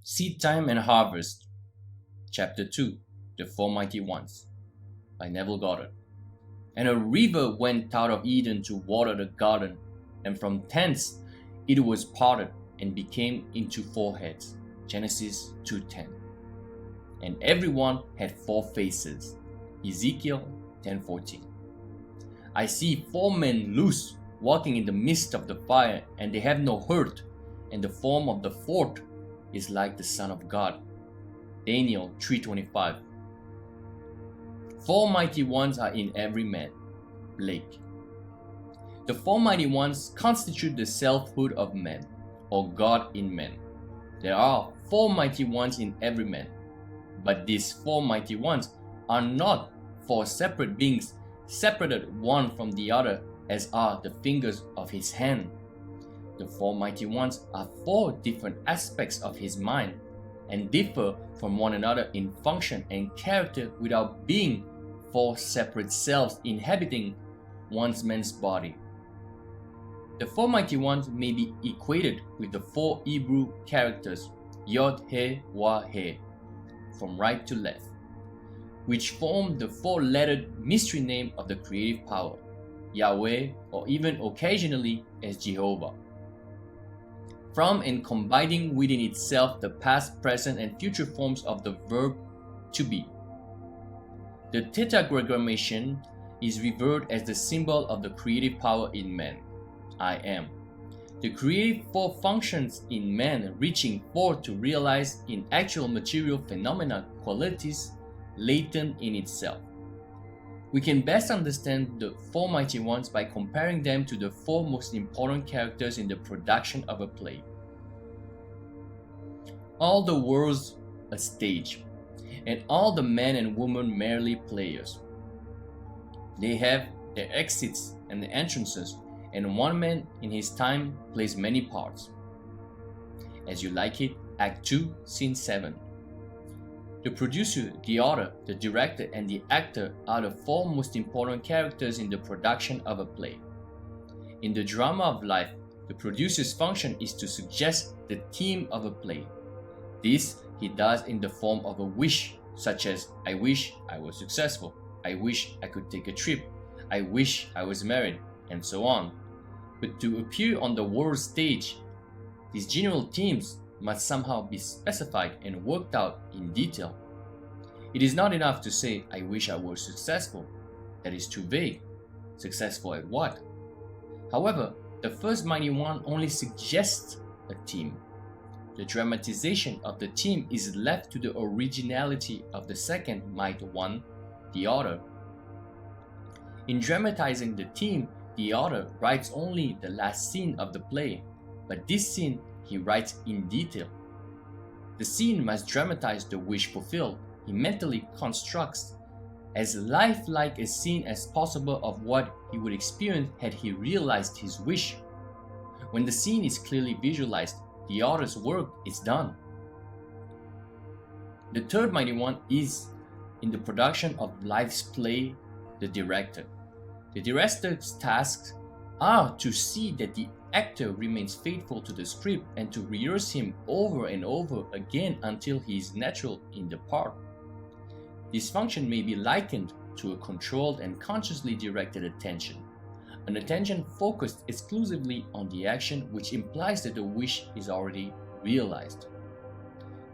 Seedtime and Harvest, Chapter 2, The Four Mighty Ones, by Neville Goddard. And a river went out of Eden to water the garden, and from thence it was parted and became into four heads. Genesis 2:10. And every one had four faces. Ezekiel 10:14. I see four men loose, walking in the midst of the fire, and they have no hurt, and the form of the fourth is like the Son of God. Daniel 3:25. Four mighty ones are in every man. Blake. The four mighty ones constitute the selfhood of man, or God in man. There are four mighty ones in every man, but these four mighty ones are not four separate beings, separated one from the other as are the fingers of his hand. The four mighty ones are four different aspects of his mind and differ from one another in function and character without being four separate selves inhabiting one man's body. The four mighty ones may be equated with the four Hebrew characters Yod, He, Wah, He, from right to left, which form the four-lettered mystery name of the creative power, Yahweh, or even occasionally as Jehovah. From and combining within itself the past, present, and future forms of the verb to be. The tetragrammation is revered as the symbol of the creative power in man, I am. The creative four functions in man reaching forth to realize in actual material phenomena qualities latent in itself. We can best understand the four mighty ones by comparing them to the four most important characters in the production of a play. All the world's a stage, and all the men and women merely players. They have their exits and the entrances, and one man in his time plays many parts. As You Like It, Act 2, Scene 7. The producer, the author, the director, and the actor are the four most important characters in the production of a play. In the drama of life, the producer's function is to suggest the theme of a play. This he does in the form of a wish, such as I wish I was successful, I wish I could take a trip, I wish I was married, and so on. But to appear on the world stage, these general themes must somehow be specified and worked out in detail. It is not enough to say, I wish I were successful. That is too vague. Successful at what? However, the first mighty one only suggests a theme. The dramatization of the theme is left to the originality of the second mighty one, the author. In dramatizing the theme, the author writes only the last scene of the play, but this scene he writes in detail. The scene must dramatize the wish fulfilled. He mentally constructs as lifelike a scene as possible of what he would experience had he realized his wish. When the scene is clearly visualized, the author's work is done. The third mighty one is, in the production of life's play, the director. The director's tasks are to see that the actor remains faithful to the script and to rehearse him over and over again until he is natural in the part. This function may be likened to a controlled and consciously directed attention, an attention focused exclusively on the action, which implies that the wish is already realized.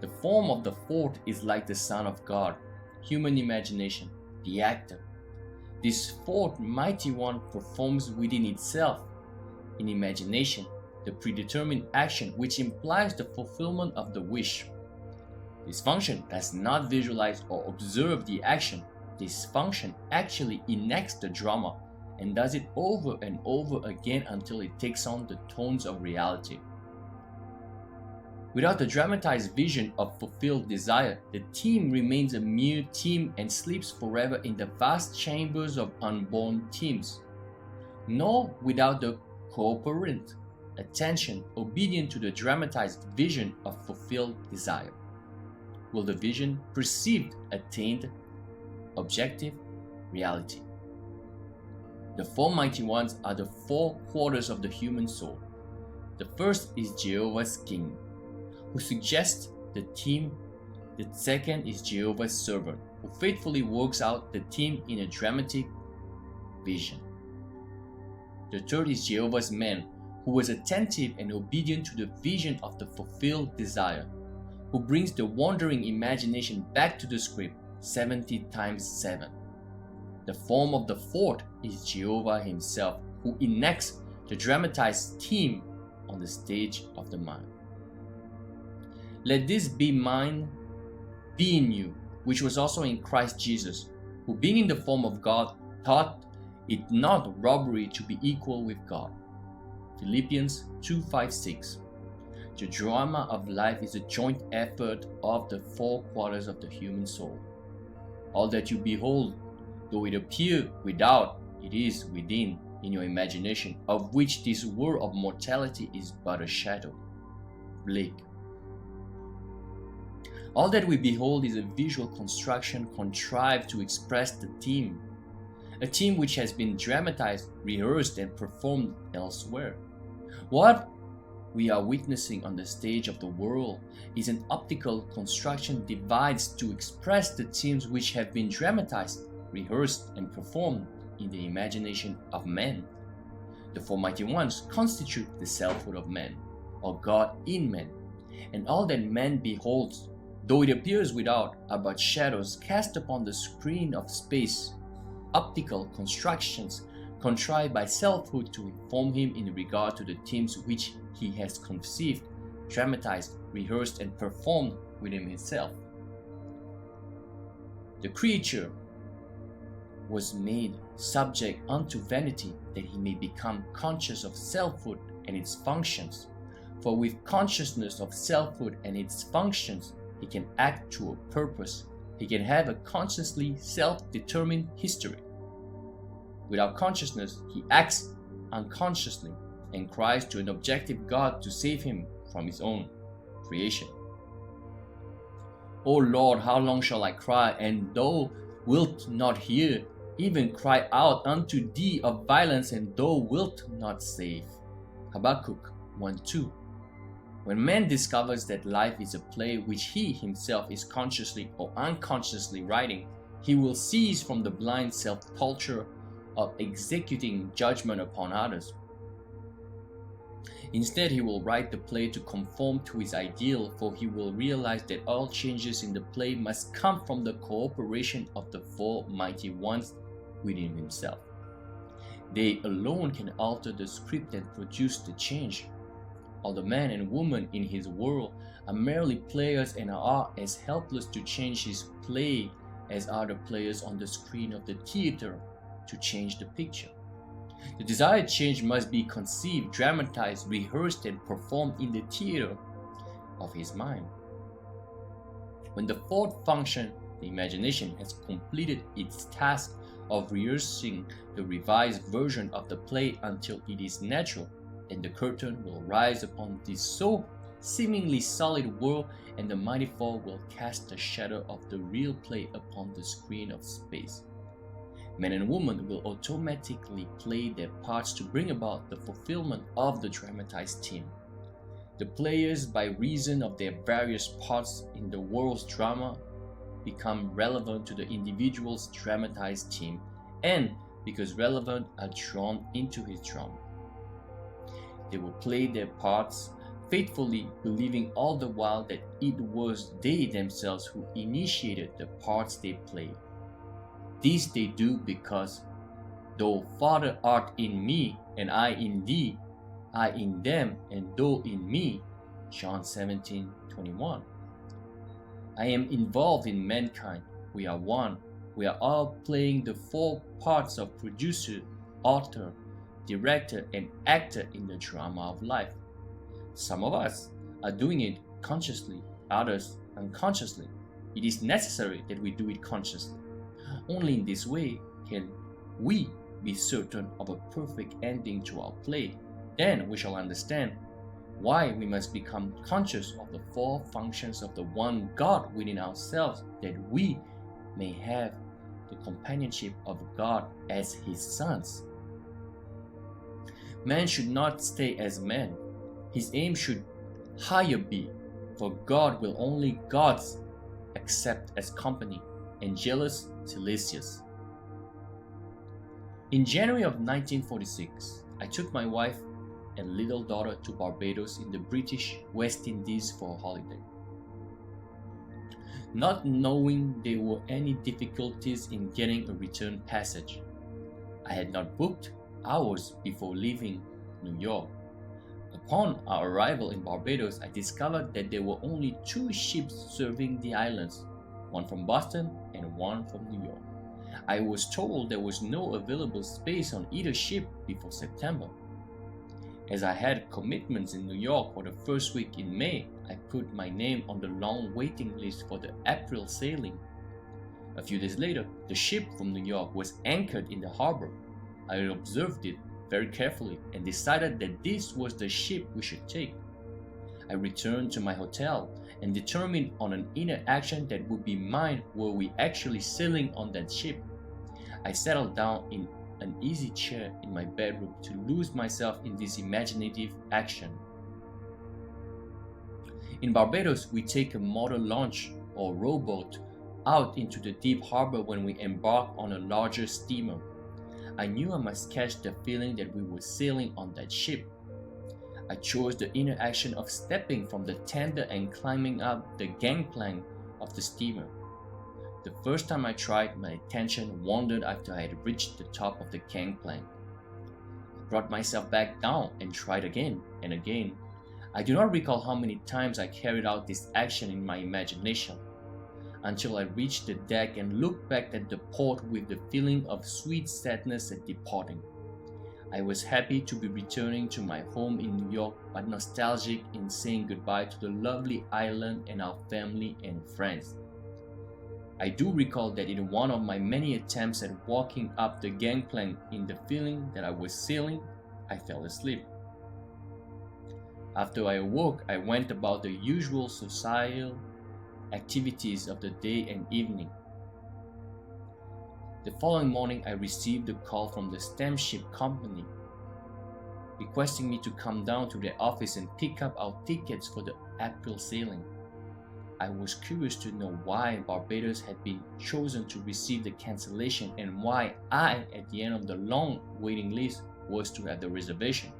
The form of the fourth is like the Son of God, human imagination, the actor. This fourth mighty one performs within itself, in imagination, the predetermined action which implies the fulfillment of the wish. This function does not visualize or observe the action. This function actually enacts the drama and does it over and over again until it takes on the tones of reality. Without the dramatized vision of fulfilled desire, the theme remains a mere theme and sleeps forever in the vast chambers of unborn themes. Nor without the cooperant attention obedient to the dramatized vision of fulfilled desire will the vision perceived attained objective reality. The four mighty ones are the four quarters of the human soul. The first is Jehovah's King, who suggests the team. The second is Jehovah's servant, who faithfully works out the theme in a dramatic vision. The third is Jehovah's man, who was attentive and obedient to the vision of the fulfilled desire, who brings the wandering imagination back to the script 70 times 7. The form of the fourth is Jehovah himself, who enacts the dramatized theme on the stage of the mind. Let this be mine be in you, which was also in Christ Jesus, who being in the form of God thought it not robbery to be equal with God. Philippians 2:5-6. The drama of life is a joint effort of the four quarters of the human soul. All that you behold, though it appear without, it is within, in your imagination, of which this world of mortality is but a shadow. Blake. All that we behold is a visual construction contrived to express the theme, a theme which has been dramatized, rehearsed, and performed elsewhere. What we are witnessing on the stage of the world is an optical construction devised to express the themes which have been dramatized, rehearsed, and performed in the imagination of man. The four mighty ones constitute the selfhood of man, or God in man, and all that man beholds, though it appears without, are but shadows cast upon the screen of space, optical constructions contrived by selfhood to inform him in regard to the themes which he has conceived, dramatized, rehearsed, and performed within himself. The creature was made subject unto vanity, that he may become conscious of selfhood and its functions. For with consciousness of selfhood and its functions, he can act to a purpose. He can have a consciously self-determined history. Without consciousness, he acts unconsciously and cries to an objective God to save him from his own creation. O Lord, how long shall I cry, and thou wilt not hear? Even cry out unto thee of violence, and thou wilt not save. Habakkuk 1:2. When man discovers that life is a play which he himself is consciously or unconsciously writing, he will cease from the blind self-culture of executing judgment upon others. Instead, he will write the play to conform to his ideal, for he will realize that all changes in the play must come from the cooperation of the four mighty ones within himself. They alone can alter the script and produce the change. All the man and woman in his world are merely players and are as helpless to change his play as are the players on the screen of the theater to change the picture. The desired change must be conceived, dramatized, rehearsed, and performed in the theater of his mind. When the fourth function, the imagination, has completed its task of rehearsing the revised version of the play until it is natural, then the curtain will rise upon this so seemingly solid world, and the mighty fall will cast the shadow of the real play upon the screen of space. Men and women will automatically play their parts to bring about the fulfillment of the dramatized theme. The players, by reason of their various parts in the world's drama, become relevant to the individual's dramatized theme, and because relevant, are drawn into his drama. They will play their parts faithfully, believing all the while that it was they themselves who initiated the parts they played. This they do because, though Father art in me, and I in thee, I in them, and thou in me. John 17:21. I am involved in mankind. We are one. We are all playing the four parts of producer, author, director, and actor in the drama of life. Some of us are doing it consciously, others unconsciously. It is necessary that we do it consciously. Only in this way can we be certain of a perfect ending to our play. Then we shall understand why we must become conscious of the four functions of the one God within ourselves, that we may have the companionship of God as His sons. Man should not stay as man. His aim should higher be, for God will only gods accept as company, Angelus Silesius. In January of 1946, I took my wife and little daughter to Barbados in the British West Indies for a holiday. Not knowing there were any difficulties in getting a return passage, I had not booked hours before leaving New York. Upon our arrival in Barbados, I discovered that there were only 2 ships serving the islands, one from Boston and one from New York. I was told there was no available space on either ship before September. As I had commitments in New York for the first week in May, I put my name on the long waiting list for the April sailing. A few days later, the ship from New York was anchored in the harbor. I observed it very carefully and decided that this was the ship we should take. I returned to my hotel and determined on an interaction that would be mine were we actually sailing on that ship. I settled down in an easy chair in my bedroom to lose myself in this imaginative action. In Barbados, we take a motor launch or rowboat out into the deep harbor when we embark on a larger steamer. I knew I must catch the feeling that we were sailing on that ship. I chose the interaction of stepping from the tender and climbing up the gangplank of the steamer. The first time I tried, my attention wandered after I had reached the top of the gangplank. I brought myself back down and tried again and again. I do not recall how many times I carried out this action in my imagination, until I reached the deck and looked back at the port with the feeling of sweet sadness at departing. I was happy to be returning to my home in New York, but nostalgic in saying goodbye to the lovely island and our family and friends. I do recall that in one of my many attempts at walking up the gangplank in the feeling that I was sailing, I fell asleep. After I awoke, I went about the usual societal activities of the day and evening. The following morning, I received a call from the steamship company requesting me to come down to their office and pick up our tickets for the April sailing. I was curious to know why Barbados had been chosen to receive the cancellation and why I, at the end of the long waiting list, was to have the reservation.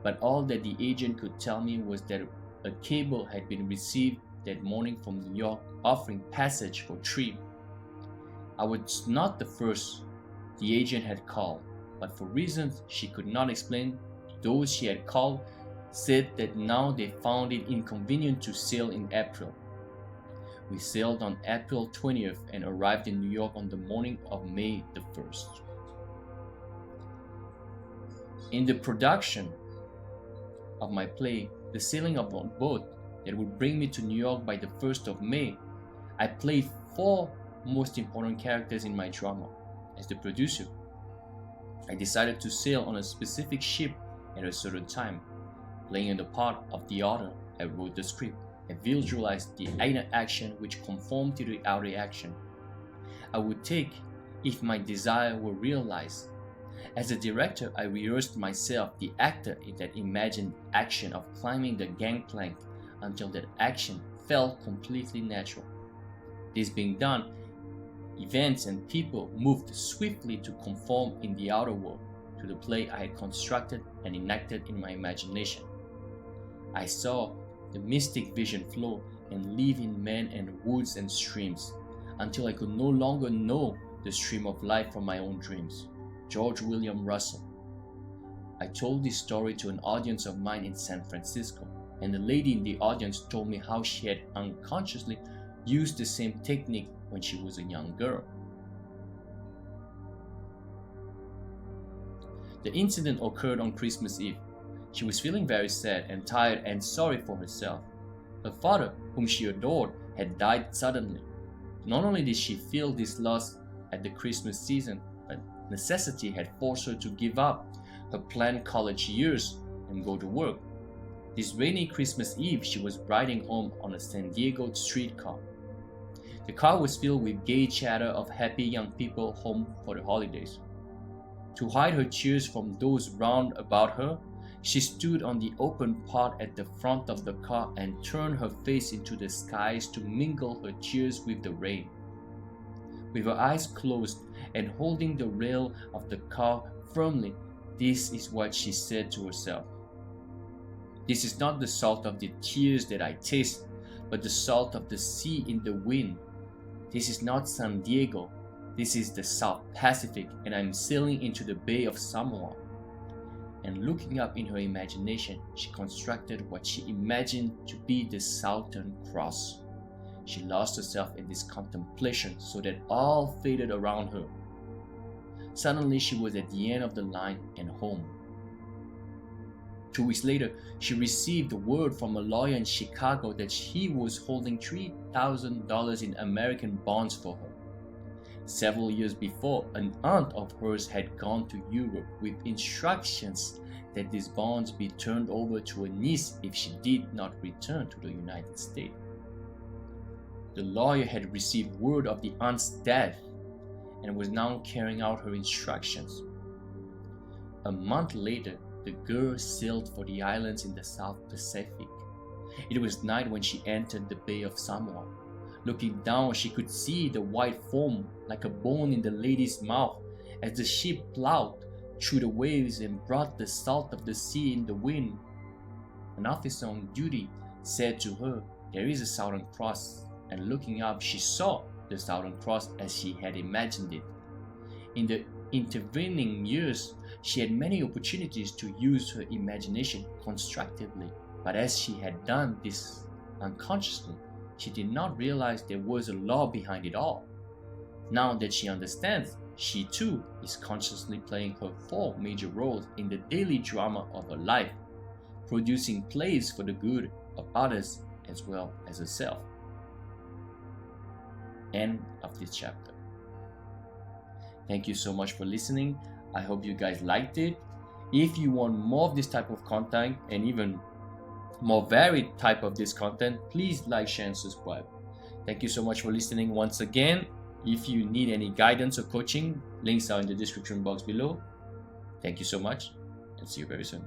But all that the agent could tell me was that a cable had been received that morning from New York offering passage for 3. I was not the first the agent had called, but for reasons she could not explain, those she had called said that now they found it inconvenient to sail in April. We sailed on April 20th and arrived in New York on the morning of May the 1st. In the production of my play, The Sailing of a Boat, that would bring me to New York by the 1st of May, I played 4 most important characters in my drama. As the producer, I decided to sail on a specific ship at a certain time. Playing the part of the author, I wrote the script and visualized the inner action which conformed to the outer action I would take if my desire were realized. As a director, I rehearsed myself, the actor, in that imagined action of climbing the gangplank until that action felt completely natural. This being done, events and people moved swiftly to conform in the outer world to the play I had constructed and enacted in my imagination. I saw the mystic vision flow and live in men and woods and streams until I could no longer know the stream of life from my own dreams. George William Russell. I told this story to an audience of mine in San Francisco, and the lady in the audience told me how she had unconsciously used the same technique when she was a young girl. The incident occurred on Christmas Eve. She was feeling very sad and tired and sorry for herself. Her father, whom she adored, had died suddenly. Not only did she feel this loss at the Christmas season, but necessity had forced her to give up her planned college years and go to work. This rainy Christmas Eve, she was riding home on a San Diego streetcar. The car was filled with gay chatter of happy young people home for the holidays. To hide her tears from those round about her, She stood on the open part at the front of the car and turned her face into the skies to mingle her tears with the rain. With her eyes closed and holding the rail of the car firmly, this is what she said to herself. This is not the salt of the tears that I taste, but the salt of the sea in the wind. This is not San Diego. This is the South Pacific, and I'm sailing into the Bay of Samoa. And looking up in her imagination, she constructed what she imagined to be the Southern Cross. She lost herself in this contemplation so that all faded around her. Suddenly she was at the end of the line and home. 2 weeks later, she received word from a lawyer in Chicago that he was holding $3,000 in American bonds for her. Several years before, an aunt of hers had gone to Europe with instructions that these bonds be turned over to a niece if she did not return to the United States. The lawyer had received word of the aunt's death and was now carrying out her instructions. A month later, the girl sailed for the islands in the South Pacific. It was night when she entered the Bay of Samoa. Looking down, she could see the white foam like a bone in the lady's mouth as the ship plowed through the waves and brought the salt of the sea in the wind. An officer on duty said to her, "There is a Southern Cross," and looking up, she saw the Southern Cross as she had imagined it. In the intervening years, she had many opportunities to use her imagination constructively, but as she had done this unconsciously, she did not realize there was a law behind it all. Now that she understands, she too is consciously playing her 4 major roles in the daily drama of her life, producing plays for the good of others as well as herself. End of this chapter. Thank you so much for listening. I hope you guys liked it. If you want more of this type of content and even more varied type of this content, please like, share, and subscribe. Thank you so much for listening once again. If you need any guidance or coaching, links are in the description box below. Thank you so much, and see you very soon.